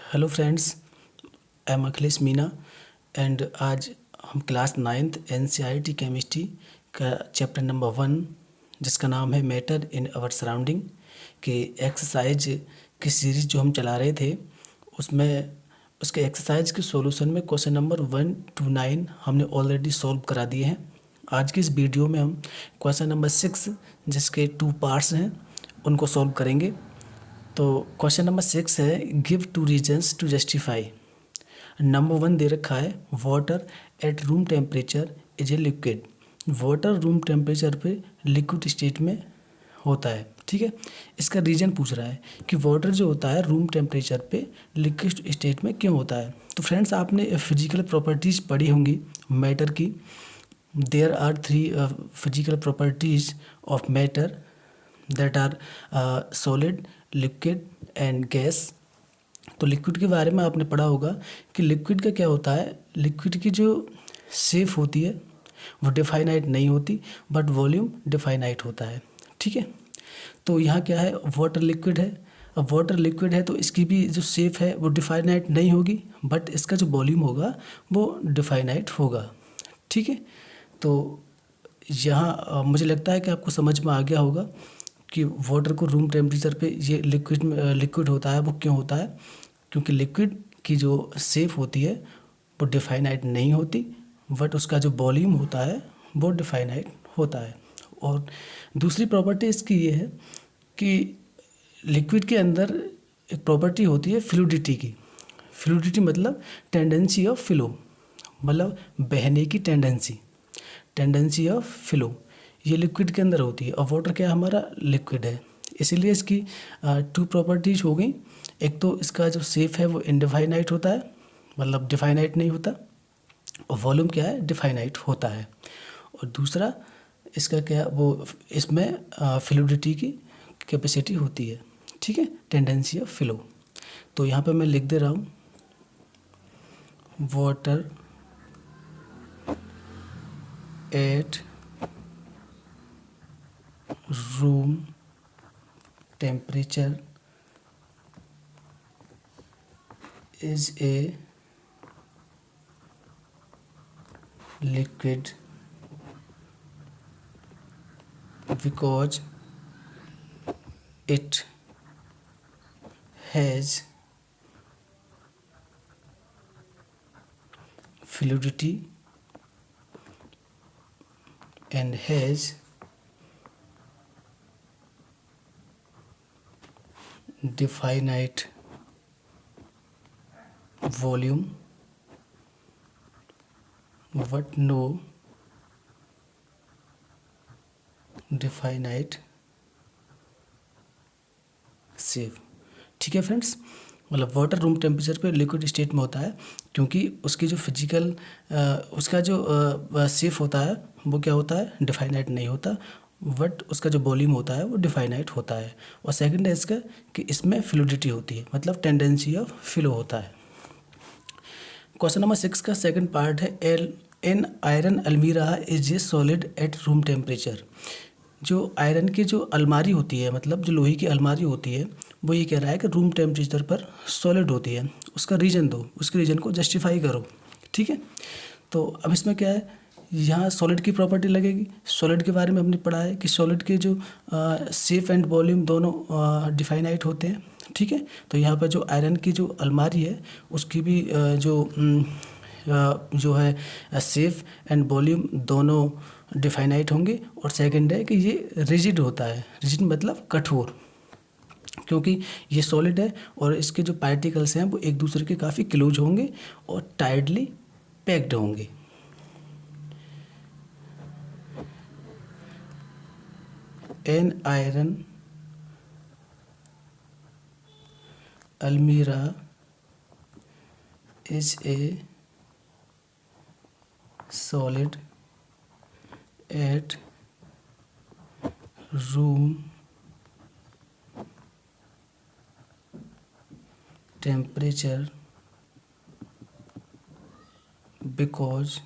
Hello friends, I am Akhilesh Meena and आज हम class 9th NCERT chemistry का चैप्टर नंबर 1 जिसका नाम है मैटर इन आवर सराउंडिंग के एक्सरसाइज की सीरीज़ जो हम चला रहे थे उसमें उसके एक्सरसाइज के सॉल्यूशन में क्वेश्चन नंबर 1 to 9 हमने ऑलरेडी सॉल्व करा दिए हैं। आज की इस वीडियो में हम क्वेश्चन नंबर 6 जिसके 2 पार्ट्स हैं उनको सॉल्व करेंगे। तो क्वेश्चन नंबर 6 है give 2 reasons to justify. Number 1 दे रखा है water at room temperature is a liquid. Water room temperature पे लिक्विड स्टेट में होता है, ठीक है। इसका रीजन पूछ रहा है कि वाटर जो होता है रूम टेम्परेचर पे लिक्विड स्टेट में क्यों होता है। तो फ्रेंड्स, आपने फिजिकल प्रॉपर्टीज़ पढ़ी होंगी मैटर की। There are 3 physical properties of matter that are solid, liquid and gas. तो लिक्विड के बारे में आपने पढ़ा होगा कि लिक्विड का क्या होता है। लिक्विड की जो शेप होती है वो डिफाइनाइट नहीं होती, बट वॉल्यूम डिफाइनाइट होता है, ठीक है। तो यहाँ क्या है, वाटर लिक्विड है। अब वाटर लिक्विड है तो इसकी भी जो शेप है वो डिफाइनाइट नहीं होगी, बट इसका जो वॉल्यूम होगा वो डिफाइनाइट होगा, ठीक है। तो यहाँ मुझे लगता है कि आपको समझ में आ गया होगा कि वाटर को रूम टेम्परेचर पे ये लिक्विड होता है वो क्यों होता है, क्योंकि लिक्विड की जो शेप होती है वो डिफाइनाइट नहीं होती, बट उसका जो वॉल्यूम होता है वो डिफाइनाइट होता है। और दूसरी प्रॉपर्टी इसकी ये है कि लिक्विड के अंदर एक प्रॉपर्टी होती है फ्लूइडिटी की। फ्लूइडिटी मतलब टेंडेंसी ऑफ फ्लो, मतलब बहने की टेंडेंसी ऑफ फ्लो ये लिक्विड के अंदर होती है। और वाटर क्या हमारा लिक्विड है, इसीलिए इसकी 2 प्रॉपर्टीज हो गई। एक तो इसका जो शेप है वो इनडिफाइनाइट होता है, मतलब डिफाइनाइट नहीं होता, और वॉल्यूम क्या है डिफाइनाइट होता है। और दूसरा इसका क्या वो इसमें फ्लूइडिटी की कैपेसिटी होती है, ठीक है, टेंडेंसी ऑफ फ्लो। तो यहाँ पे मैं लिख दे रहा हूँ water at room temperature is a liquid because it has fluidity and has definite volume but no definite shape, ठीक है फ्रेंड्स। मतलब वाटर रूम टेम्परेचर पे लिक्विड स्टेट में होता है क्योंकि उसकी जो फिजिकल उसका जो शेप होता है वो क्या होता है डिफाइनाइट नहीं होता, बट उसका जो वॉल्यूम होता है वो डिफाइनाइट होता है। और सेकंड है इसका कि इसमें फ्लूइडिटी होती है, मतलब टेंडेंसी ऑफ फ्लो होता है। क्वेश्चन नंबर 6 का सेकंड पार्ट है एन आयरन अलमीरा is a solid at room temperature. जो आयरन की जो अलमारी होती है, मतलब जो लोहे की अलमारी होती है, वो ये कह रहा है कि रूम टेम्परेचर पर सॉलिड होती है। उसका रीज़न दो, उसके रीज़न को जस्टिफाई करो, ठीक है। तो अब इसमें क्या है, यहाँ सॉलिड की प्रॉपर्टी लगेगी। सॉलिड के बारे में हमने पढ़ा है कि सॉलिड के जो शेप एंड वॉल्यूम दोनों डिफाइनाइट होते हैं, ठीक है। तो यहाँ पर जो आयरन की जो अलमारी है उसकी भी जो है शेप एंड वॉल्यूम दोनों डिफाइनाइट होंगे। और सेकंड है कि ये रिजिड होता है। रिजिड मतलब कठोर, क्योंकि ये सॉलिड है और इसके जो पार्टिकल्स हैं वो एक दूसरे के काफ़ी क्लोज होंगे और टाइटली पैक्ड होंगे। एन आयरन अलमीरा is a solid at room temperature because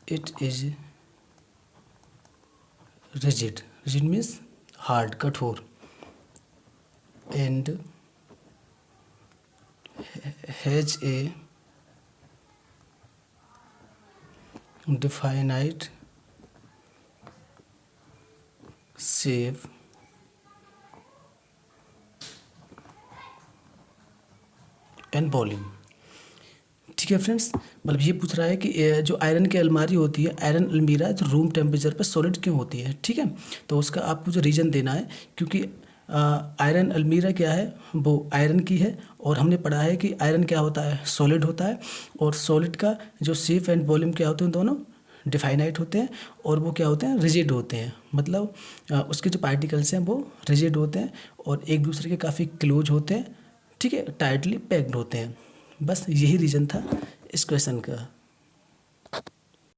it is rigid. Rigid means hard, कठोर, and has a definite shape and volume. ठीक है फ्रेंड्स, मतलब ये पूछ रहा है कि जो आयरन की अलमारी होती है, आयरन अलमीरा जो रूम टेम्परेचर पर सॉलिड क्यों होती है। ठीक है, तो उसका आपको जो रीज़न देना है, क्योंकि आयरन अलमीरा क्या है, वो आयरन की है, और हमने पढ़ा है कि आयरन क्या होता है, सॉलिड होता है, और सॉलिड का जो शेप एंड वॉल्यूम क्या होते हैं, दोनों डिफाइनाइट होते हैं, और वो क्या होते हैं, रिजिड होते हैं। मतलब उसके जो पार्टिकल्स हैं वो रिजिड होते हैं और एक दूसरे के काफ़ी क्लोज होते हैं। ठीक है, टाइटली पैक्ड होते हैं। बस यही रीज़न था इस क्वेश्चन का।